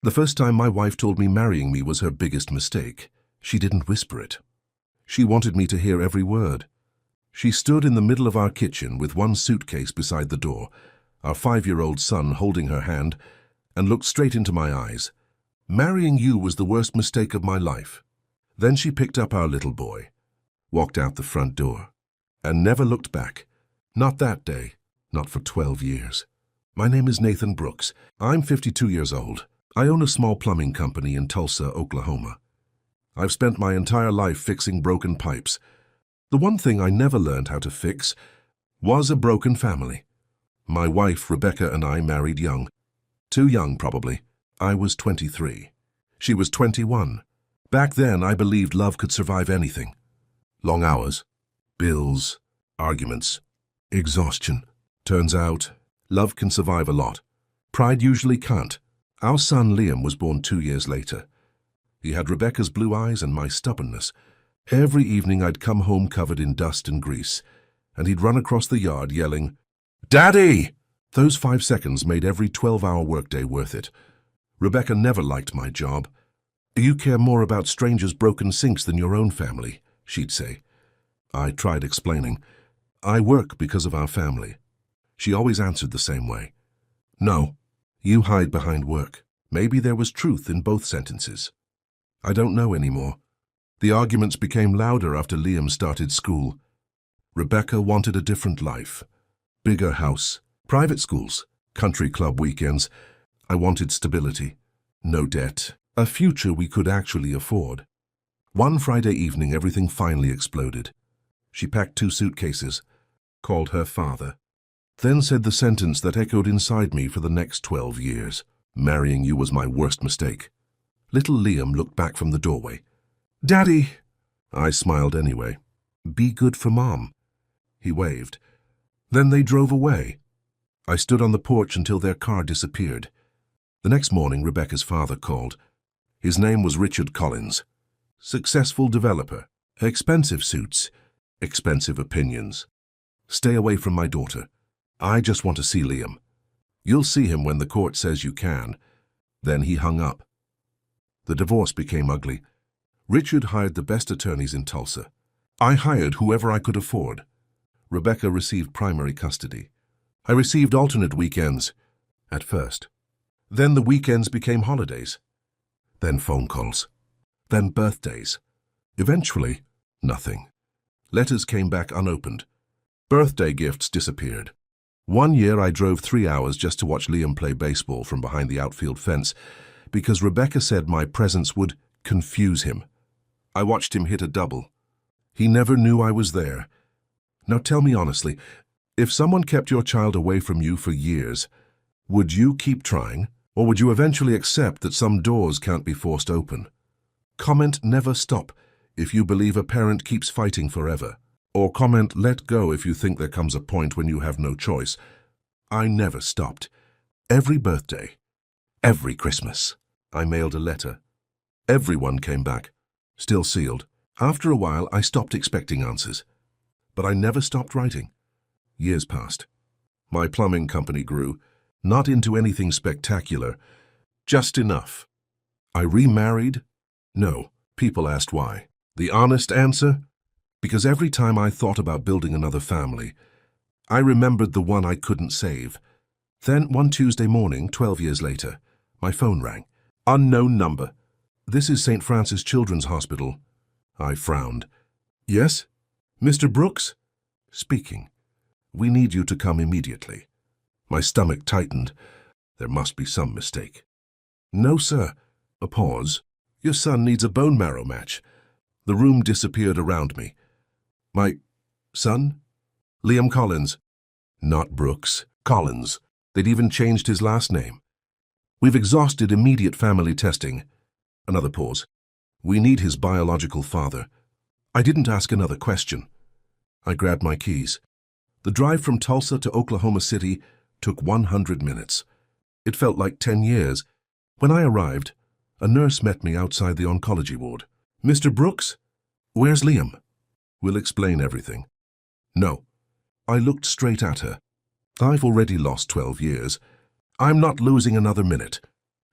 The first time my wife told me marrying me was her biggest mistake, she didn't whisper it. She wanted me to hear every word. She stood in the middle of our kitchen with one suitcase beside the door, our 5-year-old son holding her hand, and looked straight into my eyes. Marrying you was the worst mistake of my life. Then she picked up our little boy, walked out the front door, and never looked back. Not that day, not for 12 years. My name is Nathan Brooks. I'm 52 years old. I own a small plumbing company in Tulsa, Oklahoma. I've spent my entire life fixing broken pipes. The one thing I never learned how to fix was a broken family. My wife, Rebecca, and I married young. Too young, probably. I was 23. She was 21. Back then, I believed love could survive anything. Long hours, bills, arguments, exhaustion. Turns out, love can survive a lot. Pride usually can't. Our son Liam was born 2 years later. He had Rebecca's blue eyes and my stubbornness. Every evening I'd come home covered in dust and grease, and he'd run across the yard yelling, "Daddy!" Those 5 seconds made every 12-hour workday worth it. Rebecca never liked my job. "You care more about strangers' broken sinks than your own family," she'd say. I tried explaining. "I work because of our family." She always answered the same way. "No, you hide behind work." Maybe there was truth in both sentences. I don't know anymore. The arguments became louder after Liam started school. Rebecca wanted a different life. Bigger house, private schools, country club weekends. I wanted stability, no debt, a future we could actually afford. One Friday evening, everything finally exploded. She packed 2 suitcases, called her father, then said the sentence that echoed inside me for the next 12 years. "Marrying you was my worst mistake." Little Liam looked back from the doorway. "Daddy!" I smiled anyway. "Be good for Mom." He waved. Then they drove away. I stood on the porch until their car disappeared. The next morning, Rebecca's father called. His name was Richard Collins. Successful developer. Expensive suits. Expensive opinions. "Stay away from my daughter. I just want to see Liam. You'll see him when the court says you can." Then he hung up. The divorce became ugly. Richard hired the best attorneys in Tulsa. I hired whoever I could afford. Rebecca received primary custody. I received alternate weekends, at first. Then the weekends became holidays. Then phone calls. Then birthdays. Eventually, nothing. Letters came back unopened. Birthday gifts disappeared. One year I drove 3 hours just to watch Liam play baseball from behind the outfield fence because Rebecca said my presence would confuse him. I watched him hit a double. He never knew I was there. Now tell me honestly, if someone kept your child away from you for years, would you keep trying, or would you eventually accept that some doors can't be forced open? Comment "never stop" if you believe a parent keeps fighting forever. Or comment "let go" if you think there comes a point when you have no choice. I never stopped. Every birthday, every Christmas, I mailed a letter. Everyone came back, still sealed. After a while, I stopped expecting answers. But I never stopped writing. Years passed. My plumbing company grew, not into anything spectacular, just enough. I remarried? No. People asked why. The honest answer? Because every time I thought about building another family, I remembered the one I couldn't save. Then one Tuesday morning, 12 years later, my phone rang. Unknown number. "This is St. Francis Children's Hospital." I frowned. "Yes? Mr. Brooks?" "Speaking. We need you to come immediately." My stomach tightened. There must be some mistake. "No, sir." A pause. "Your son needs a bone marrow match." The room disappeared around me. "My son?" "Liam Collins." Not Brooks. Collins. They'd even changed his last name. "We've exhausted immediate family testing." Another pause. "We need his biological father." I didn't ask another question. I grabbed my keys. The drive from Tulsa to Oklahoma City took 100 minutes. It felt like 10 years. When I arrived, a nurse met me outside the oncology ward. "Mr. Brooks? Where's Liam?" "We'll explain everything." "No." I looked straight at her. "I've already lost 12 years. I'm not losing another minute."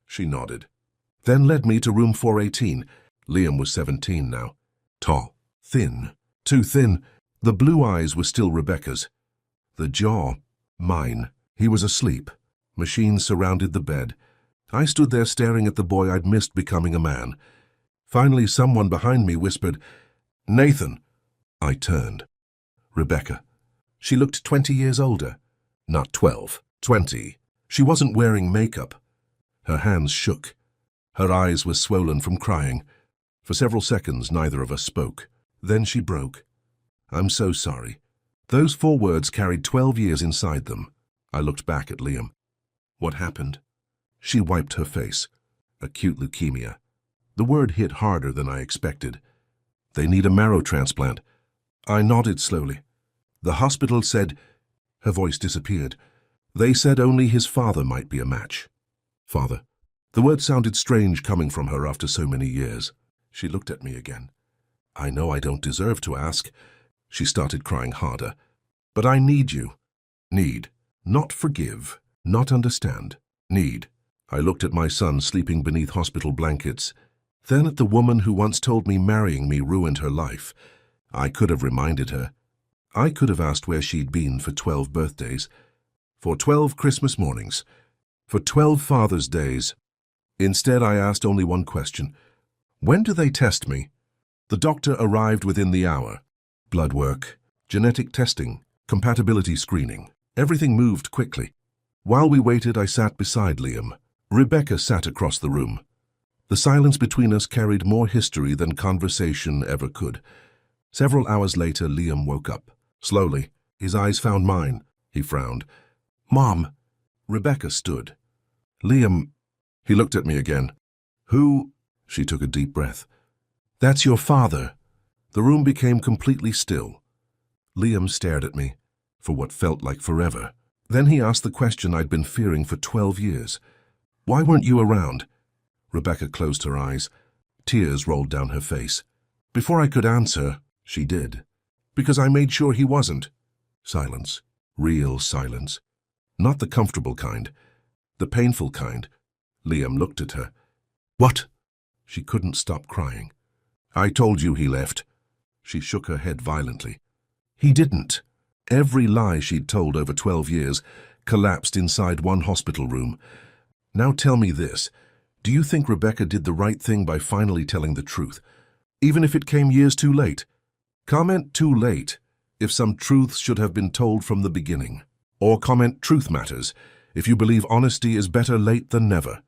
She nodded. then led me to room 418. Liam was 17 now. Tall, thin, too thin. The blue eyes were still Rebecca's. The jaw, mine. He was asleep. Machines surrounded the bed. I stood there staring at the boy I'd missed becoming a man. Finally, someone behind me whispered, "Nathan." I turned. Rebecca. She looked 20 years older. Not 12, 20. She wasn't wearing makeup. Her hands shook. Her eyes were swollen from crying. For several seconds, neither of us spoke. Then she broke. "I'm so sorry." Those 4 words carried 12 years inside them. I looked back at Liam. "What happened?" She wiped her face. "Acute leukemia." The word hit harder than I expected. "They need a marrow transplant." I nodded slowly. "The hospital said—" Her voice disappeared. "They said only his father might be a match." Father. The word sounded strange coming from her after so many years. She looked at me again. "I know I don't deserve to ask." She started crying harder. "But I need you." Need. Not forgive. Not understand. Need. I looked at my son sleeping beneath hospital blankets. Then at the woman who once told me marrying me ruined her life. I could have reminded her. I could have asked where she'd been for 12 birthdays, for 12 Christmas mornings, for 12 Father's Days. Instead, I asked only one question. "When do they test me?" The doctor arrived within the hour. Blood work, genetic testing, compatibility screening. Everything moved quickly. While we waited, I sat beside Liam. Rebecca sat across the room. The silence between us carried more history than conversation ever could. Several hours later, Liam woke up. Slowly, his eyes found mine. He frowned. "Mom." Rebecca stood. "Liam." He looked at me again. "Who?" She took a deep breath. "That's your father." The room became completely still. Liam stared at me, for what felt like forever. Then he asked the question I'd been fearing for 12 years. "Why weren't you around?" Rebecca closed her eyes. Tears rolled down her face. Before I could answer, she did. "Because I made sure he wasn't." Silence. Real silence. Not the comfortable kind. The painful kind. Liam looked at her. "What?" She couldn't stop crying. "I told you he left." She shook her head violently. "He didn't." Every lie she'd told over 12 years collapsed inside one hospital room. "Now tell me this. Do you think Rebecca did the right thing by finally telling the truth, even if it came years too late? Comment too late if some truths should have been told from the beginning. Or comment truth matters if you believe honesty is better late than never.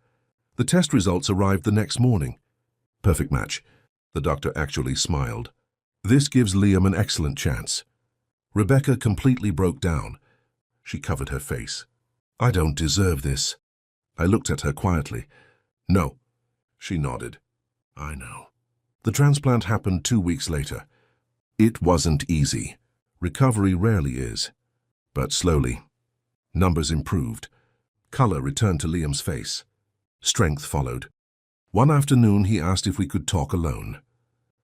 The test results arrived the next morning. Perfect match. The doctor actually smiled. This gives Liam an excellent chance. Rebecca completely broke down. She covered her face. "I don't deserve this." I looked at her quietly. "No." She nodded. "I know." The transplant happened 2 weeks later. It wasn't easy. Recovery rarely is. But slowly. Numbers improved. Color returned to Liam's face. Strength followed. One afternoon, he asked if we could talk alone.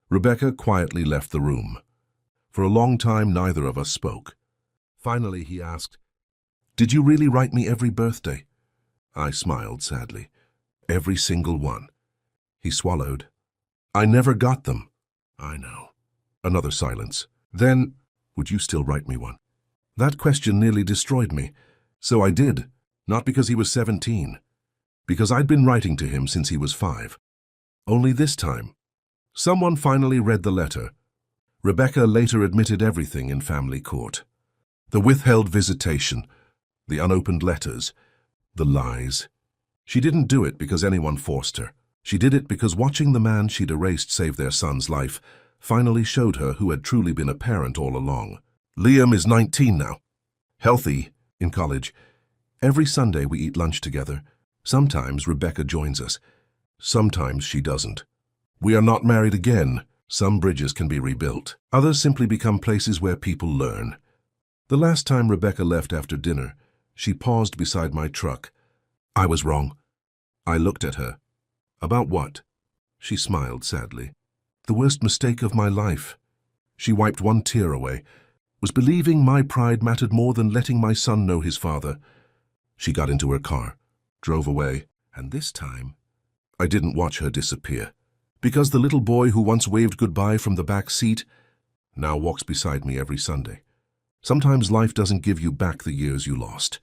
Rebecca quietly left the room. For a long time, neither of us spoke. Finally, he asked, "Did you really write me every birthday?" I smiled sadly. "Every single one." He swallowed. "I never got them." "I know." Another silence. Then, "Would you still write me one?" That question nearly destroyed me. So I did, not because he was 17, because I'd been writing to him since he was 5. Only this time, someone finally read the letter. Rebecca later admitted everything in family court. The withheld visitation, the unopened letters, the lies. She didn't do it because anyone forced her. She did it because watching the man she'd erased save their son's life finally showed her who had truly been a parent all along. Liam is 19 now. Healthy, in college. Every Sunday we eat lunch together. Sometimes Rebecca joins us. Sometimes she doesn't. We are not married again. Some bridges can be rebuilt. Others simply become places where people learn. The last time Rebecca left after dinner, she paused beside my truck. I was wrong. I looked at her. About what? She smiled sadly. The worst mistake of my life. She wiped one tear away. Was believing my pride mattered more than letting my son know his father. She got into her car, drove away, and this time, I didn't watch her disappear, because the little boy who once waved goodbye from the back seat now walks beside me every Sunday. Sometimes life doesn't give you back the years you lost,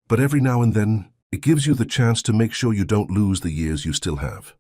but every now and then it gives you the chance to make sure you don't lose the years you still have.